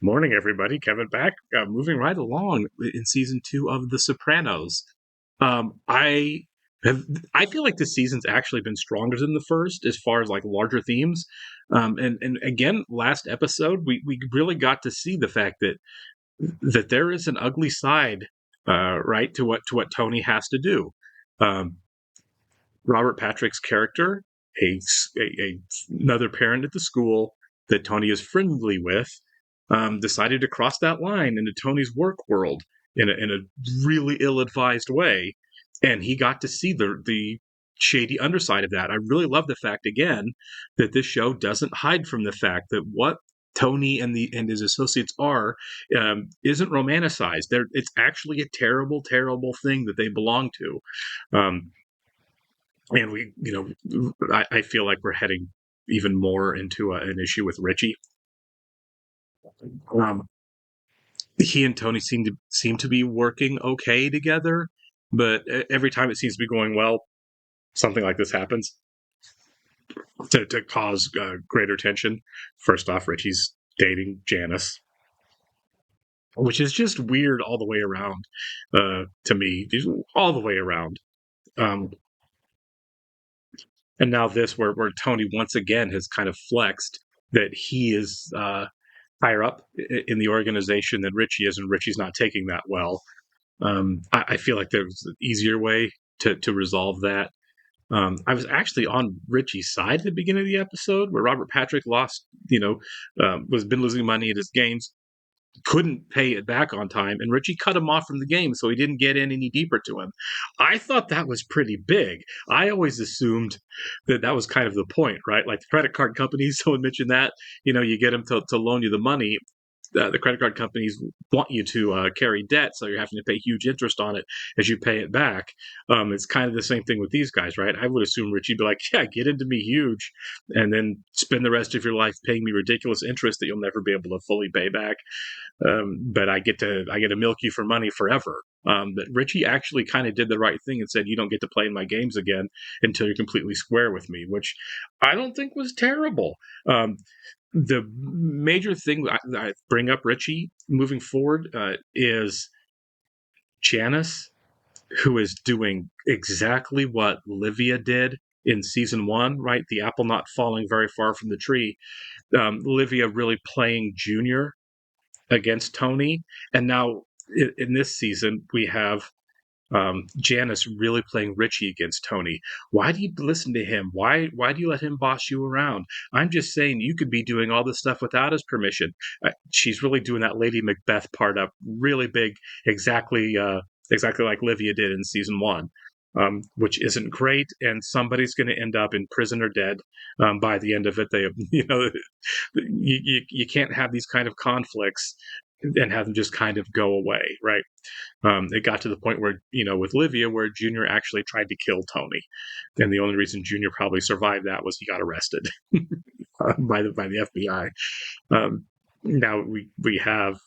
Morning, everybody. Kevin back. Moving right along in season two of The Sopranos. I have. I feel like this season's actually been stronger than the first as far as like larger themes. And again, last episode we really got to see the fact that there is an ugly side, right, to what Tony has to do. Um, Robert Patrick's character, a, another parent at the school that Tony is friendly with, decided to cross that line into Tony's work world in a really ill-advised way, and he got to see the shady underside of that. I really love the fact again that this show doesn't hide from the fact that what Tony and his associates are isn't romanticized. It's actually a terrible, terrible thing that they belong to. Um, and I feel like we're heading even more into an issue with Richie. Um, he and Tony seem to be working okay together, but every time it seems to be going well, something like this happens to cause greater tension. First off, Richie's dating Janice, which is just weird all the way around to me, all the way around. Um, and now this, where Tony once again has kind of flexed that he is higher up in the organization than Richie is, and Richie's not taking that well. I feel like there's an easier way to resolve that. I was actually on Richie's side at the beginning of the episode where Robert Patrick lost, was been losing money at his games, couldn't pay it back on time, and Richie cut him off from the game so he didn't get in any deeper to him. I thought that was pretty big. I always assumed that was kind of the point, right? Like the credit card companies, someone mentioned that, you get them to loan you the money. The credit card companies want you to carry debt, so you're having to pay huge interest on it as you pay it back. It's kind of the same thing with these guys, right? I would assume Richie'd be like, "Yeah, get into me huge, and then spend the rest of your life paying me ridiculous interest that you'll never be able to fully pay back. But I get to milk you for money forever." But Richie actually kind of did the right thing and said, "You don't get to play in my games again until you're completely square with me," which I don't think was terrible. The major thing I bring up Richie moving forward is Janice, who is doing exactly what Livia did in season one, right? The apple not falling very far from the tree. Livia really playing Junior against Tony, and now in this season we have Janice really playing Richie against Tony. Why do you listen to him? Why do you let him boss you around? I'm just saying you could be doing all this stuff without his permission. She's really doing that Lady Macbeth part up really big, exactly like Livia did in season one. Which isn't great, and somebody's going to end up in prison or dead by the end of it. They, you can't have these kind of conflicts and have them just kind of go away, right? It got to the point where, with Livia, where Junior actually tried to kill Tony, and the only reason Junior probably survived that was he got arrested by the FBI. Now we have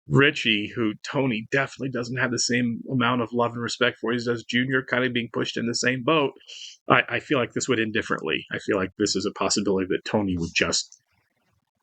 Richie, who Tony definitely doesn't have the same amount of love and respect for as does Junior, kind of being pushed in the same boat. I feel like this would end differently. I feel like this is a possibility that Tony would just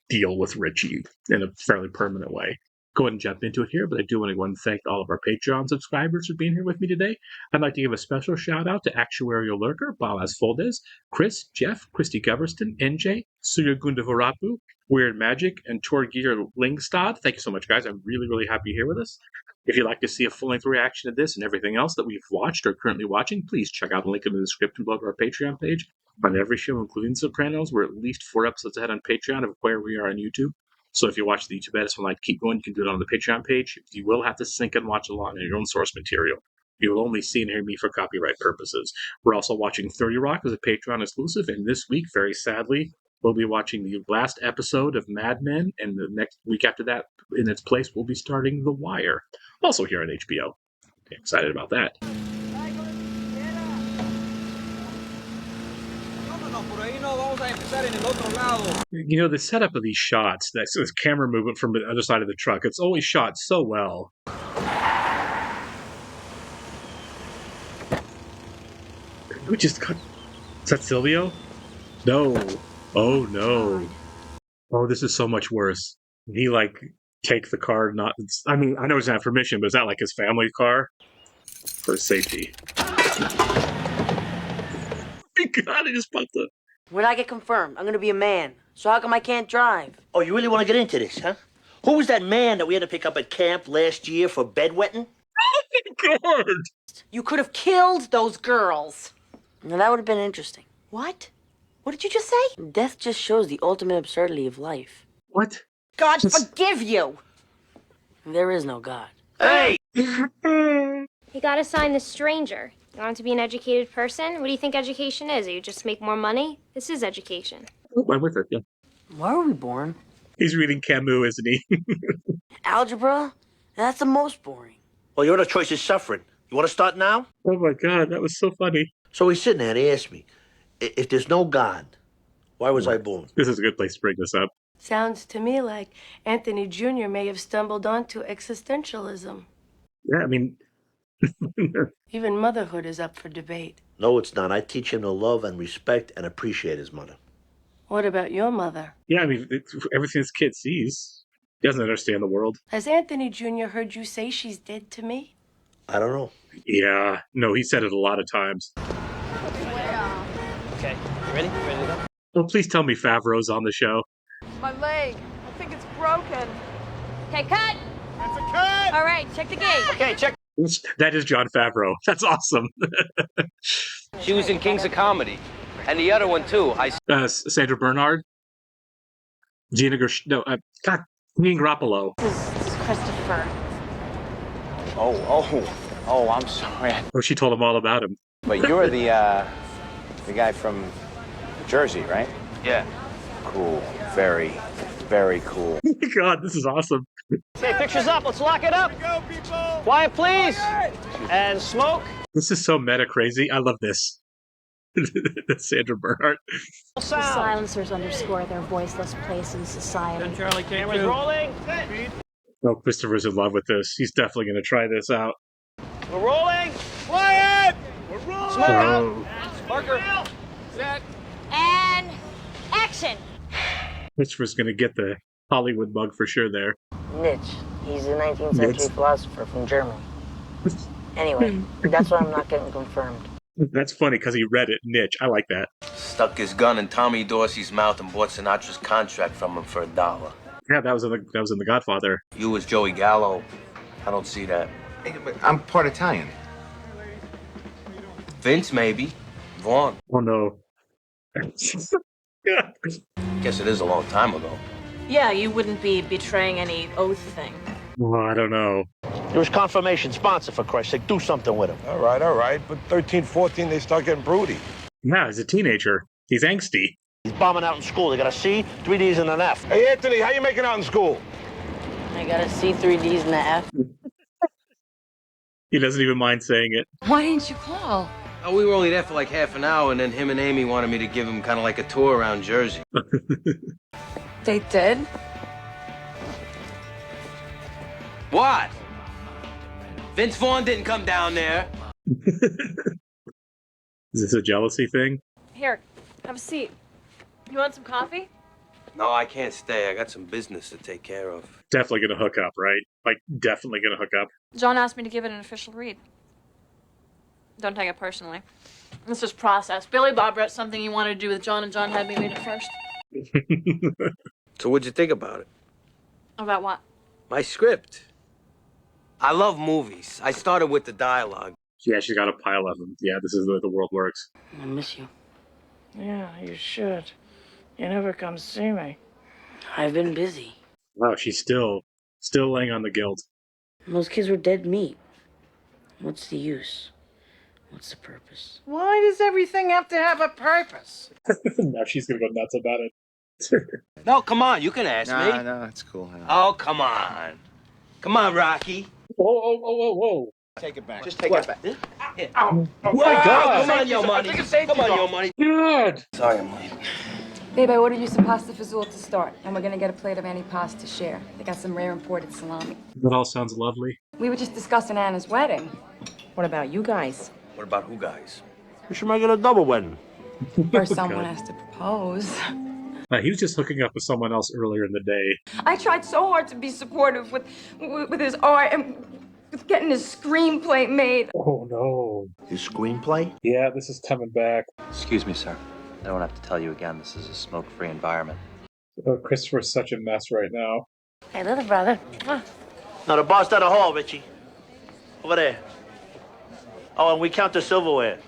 deal with Richie in a fairly permanent way. Go ahead and jump into it here, but I do want to thank all of our Patreon subscribers for being here with me today. I'd like to give a special shout out to Actuarial Lurker, Balas Foldes, Chris, Jeff, Christy Goverston, NJ, Suryagunda Varapu, Weird Magic, and Torgir Lingstad. Thank you so much, guys. I'm really, really happy you're here with us. If you'd like to see a full-length reaction to this and everything else that we've watched or currently watching, please check out the link in the description below to our Patreon page. On every show, including Sopranos, we're at least 4 episodes ahead on Patreon of where we are on YouTube. So if you watch the YouTube edits and like keep going, you can do it on the Patreon page. You will have to sync and watch along in your own source material. You will only see and hear me for copyright purposes. We're also watching 30 Rock as a Patreon exclusive, and this week, very sadly, we'll be watching the last episode of Mad Men, and the next week after that, in its place, we'll be starting The Wire, also here on HBO. Excited about that. The setup of these shots, that's this camera movement from the other side of the truck, it's always shot so well. We just cut. Is that Silvio? No. Oh no. Oh, this is so much worse. He take the car. Not, I mean, I know he's not permission, but is that like his family car for safety? Oh my God, I just popped up. When I get confirmed, I'm gonna be a man. So how come I can't drive? Oh, you really want to get into this, huh? Who was that man that we had to pick up at camp last year for bedwetting? Oh God! You could have killed those girls. Now that would have been interesting. What? What did you just say? Death just shows the ultimate absurdity of life. What? God forgive you. There is no God. Hey! You gotta sign the stranger. You want to be an educated person? What do you think education is? You just make more money? This is education. Oh, I'm with it. Yeah. Why were we born? He's reading Camus, isn't he? Algebra? That's the most boring. Well, your other choice is suffering. You want to start now? Oh my God, that was so funny. So he's sitting there and he asked me, if there's no God, why was I born? This is a good place to bring this up. Sounds to me like Anthony Jr. may have stumbled onto existentialism. Yeah, I mean, Even motherhood is up for debate. No, it's not. I teach him to love and respect and appreciate his mother. What about your mother? yeah, I mean, everything this kid sees, he doesn't understand the world. Has Anthony Jr. heard you say she's dead to me? I don't know. Yeah, no, he said it a lot of times. Okay, you ready? Ready to go? Oh, please tell me Favreau's on the show. My leg. I think it's broken. Okay, cut! That's a cut! All right, check the gate. Okay, check. That is John Favreau. That's awesome. She was in Kings of Comedy. And the other one, too. Sandra Bernhard? Gina Gersh... No, God, Jean Garoppolo. This is Christopher. Oh, I'm sorry. Oh, she told him all about him. But you're the guy from Jersey, right? Yeah. Cool. Very, very cool. Oh my God, this is awesome. Okay, pictures up. Let's lock it up. Go, people! Quiet, please. And smoke. This is so meta crazy. I love this. That's Sandra Bernhard. Sound. Silencers underscore their voiceless place in society. Charlie, Cameras rolling. Oh, Christopher's in love with this. He's definitely going to try this out. We're rolling. Quiet! We're rolling! Smoke out. Oh, Marker. Set. And action! Christopher's going to get the Hollywood bug for sure there. Nietzsche. He's a 19th century Nietzsche. philosopher from Germany. Anyway, that's why I'm not getting confirmed. That's funny because he read it, Nietzsche. I like that. Stuck his gun in Tommy Dorsey's mouth and bought Sinatra's contract from him for $1. Yeah, that was in the Godfather. You as Joey Gallo. I don't see that. Hey, but I'm part Italian. Vince, maybe. Vaughn. Oh no. Yeah. Guess it is a long time ago. Yeah, you wouldn't be betraying any oath thing. Well, I don't know. It was confirmation sponsor, for Christ's sake. Do something with him. All right. But 13, 14, they start getting broody. Yeah, he's a teenager. He's angsty. He's bombing out in school. They got a C, 3 D's, and an F. Hey, Anthony, how you making out in school? I got a C, 3 D's, and an F. He doesn't even mind saying it. Why didn't you call? Oh, we were only there for like half an hour, and then him and Amy wanted me to give him kind of like a tour around Jersey. They did? What? Vince Vaughn didn't come down there. Is this a jealousy thing? Here, have a seat. You want some coffee? No, I can't stay. I got some business to take care of. Definitely gonna hook up, right? Like, definitely gonna hook up. John asked me to give it an official read. Don't take it personally. This is process. Billy Bob wrote something he wanted to do with John, and John had me read it first. So what'd you think about it? About what? My script. I love movies. I started with the dialogue. Yeah, she's got a pile of them. Yeah, this is the way the world works. I miss you. Yeah, you should. You never come see me. I've been busy. Wow, she's still laying on the guilt. Those kids were dead meat. What's the use? What's the purpose? Why does everything have to have a purpose? Now she's gonna go nuts about it. No, come on. You can ask me. No, it's cool. Oh, come on. Come on, Rocky. Whoa. Take it back. Just take it back. Oh my God. Come on, your money. Come on, your money. God! Sorry, I'm late. Babe, I ordered you some pasta fazool to start, and we're gonna get a plate of antipasto to share. They got some rare imported salami. That all sounds lovely. We were just discussing Anna's wedding. What about you guys? What about who guys? We should make it a double wedding. First someone has to propose. He was just hooking up with someone else earlier in the day. I tried so hard to be supportive with his art and with getting his screenplay made. Oh no. His screenplay? Yeah, this is coming back. Excuse me, sir. I don't have to tell you again, this is a smoke-free environment. Oh, Christopher's such a mess right now. Hey, little brother. No, the bar's down the hall, Richie. Over there. Oh, and we count the silverware.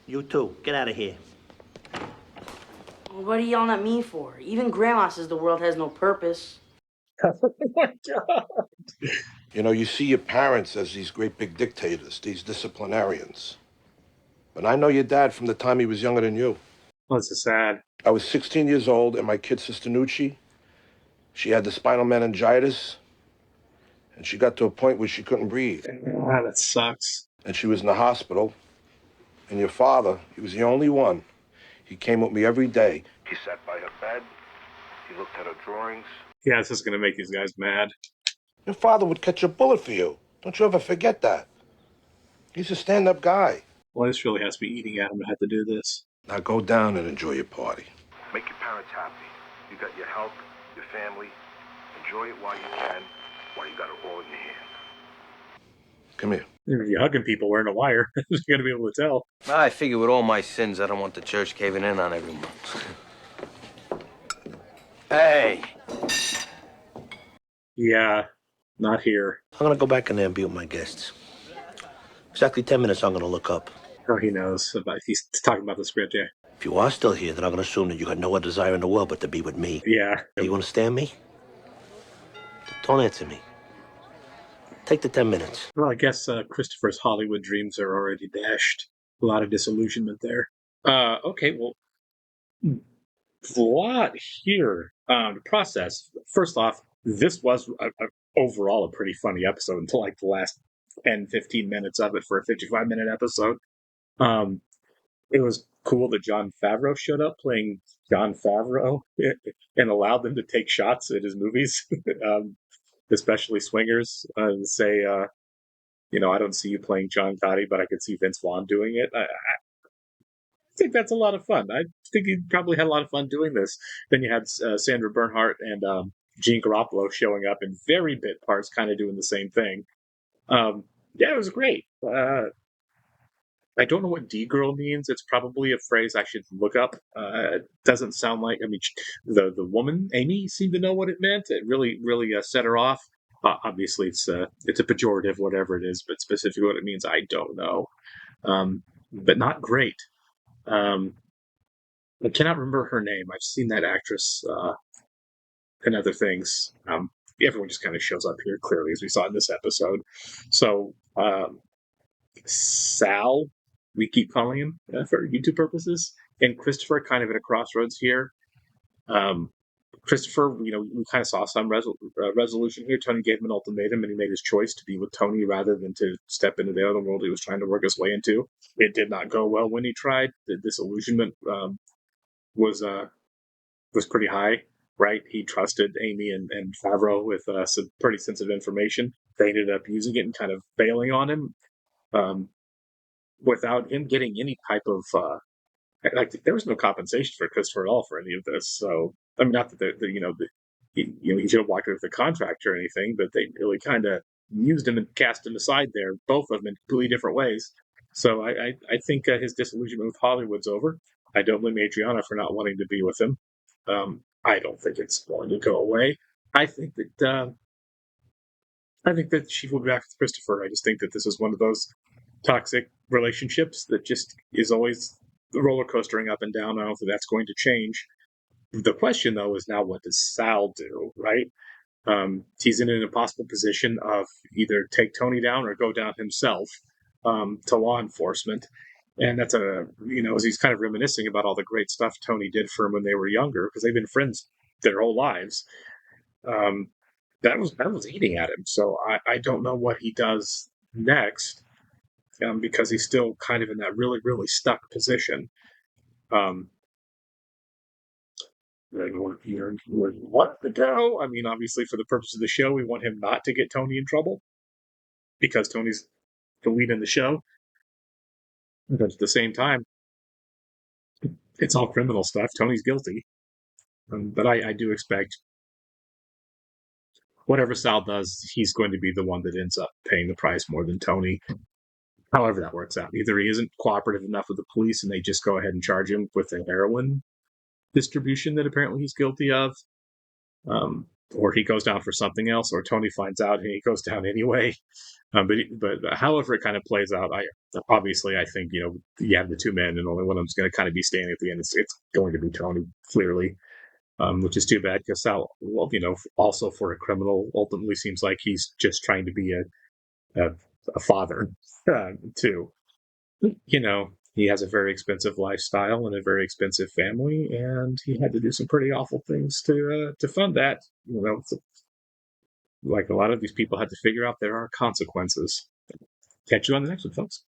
You too. Get out of here. What are you yelling at me for? Even Grandma says the world has no purpose. Oh my God. You know, you see your parents as these great big dictators, these disciplinarians. But I know your dad from the time he was younger than you. Oh, this is sad. I was 16 years old, and my kid, Sister Nucci, she had the spinal meningitis, and she got to a point where she couldn't breathe. Ah, that sucks. And she was in the hospital. And your father, he was the only one. He came with me every day. He sat by her bed. He looked at her drawings. Yeah, this is going to make these guys mad. Your father would catch a bullet for you. Don't you ever forget that. He's a stand-up guy. Well, this really has to be eating at him to have to do this. Now go down and enjoy your party. Make your parents happy. You got your health, your family. Enjoy it while you can, while you got it all in your hand. Come here. You're hugging people wearing a wire. You're going to be able to tell. I figure with all my sins, I don't want the church caving in on every month. Hey! Yeah, not here. I'm gonna go back in there and be with my guests. Exactly 10 minutes I'm gonna look up. Oh, he knows. He's talking about the script, yeah. If you are still here, then I'm gonna assume that you got no other desire in the world but to be with me. Yeah. You understand me? Don't answer me. Take the 10 minutes. Well, I guess Christopher's Hollywood dreams are already dashed. A lot of disillusionment there. Okay, well, a lot here to process. First off, this was overall a pretty funny episode until like the last 10, 15 minutes of it for a 55-minute episode. It was cool that Jon Favreau showed up playing Jon Favreau and allowed them to take shots at his movies, especially Swingers, and say, I don't see you playing John Gotti, but I could see Vince Vaughn doing it. I think that's a lot of fun. I think he probably had a lot of fun doing this. Then you had Sandra Bernhardt and Gene Garoppolo showing up in very bit parts, kind of doing the same thing. Yeah, it was great. I don't know what D-girl means. It's probably a phrase I should look up. It doesn't sound like, the woman, Amy, seemed to know what it meant. It really, really set her off. Obviously, it's a pejorative, whatever it is, but specifically what it means, I don't know. But not great. I cannot remember her name. I've seen that actress in other things. Everyone just kind of shows up here, clearly, as we saw in this episode. So, Sal, we keep calling him for YouTube purposes, and Christopher kind of at a crossroads here. Christopher, we kind of saw some resolution here. Tony gave him an ultimatum, and he made his choice to be with Tony rather than to step into the other world he was trying to work his way into. It did not go well when he tried. The disillusionment was pretty high, right? He trusted Amy and Favreau with some pretty sensitive information. They ended up using it and kind of bailing on him without him getting any type of there was no compensation for Christopher at all for any of this. So not that he should have walked out of the contract or anything, but they really kind of used him and cast him aside there, both of them in completely different ways. So I think his disillusionment with Hollywood's over. I don't blame Adriana for not wanting to be with him. I don't think it's going to go away. I think that she will be back with Christopher. I just think that this is one of those toxic relationships that just is always roller coastering up and down. I don't think that's going to change. The question, though, is now what does Sal do, right? He's in an impossible position of either take Tony down or go down himself to law enforcement. And that's as he's kind of reminiscing about all the great stuff Tony did for him when they were younger, because they've been friends their whole lives. That was eating at him. So I don't know what he does next, because he's still kind of in that really, really stuck position. What to go? Obviously, for the purpose of the show, we want him not to get Tony in trouble because Tony's the lead in the show. But at the same time, it's all criminal stuff. Tony's guilty. But I do expect whatever Sal does, he's going to be the one that ends up paying the price more than Tony. However that works out. Either he isn't cooperative enough with the police and they just go ahead and charge him with the heroin distribution that apparently he's guilty of, or he goes down for something else, or Tony finds out and he goes down anyway. But however it kind of plays out, I think you have the two men, and only one of them's going to kind of be standing at the end. It's going to be Tony, clearly, which is too bad because Sal, well, also for a criminal, ultimately seems like he's just trying to be a father too. He has a very expensive lifestyle and a very expensive family, and he had to do some pretty awful things to fund that. Like a lot of these people had to figure out there are consequences. Catch you on the next one, folks.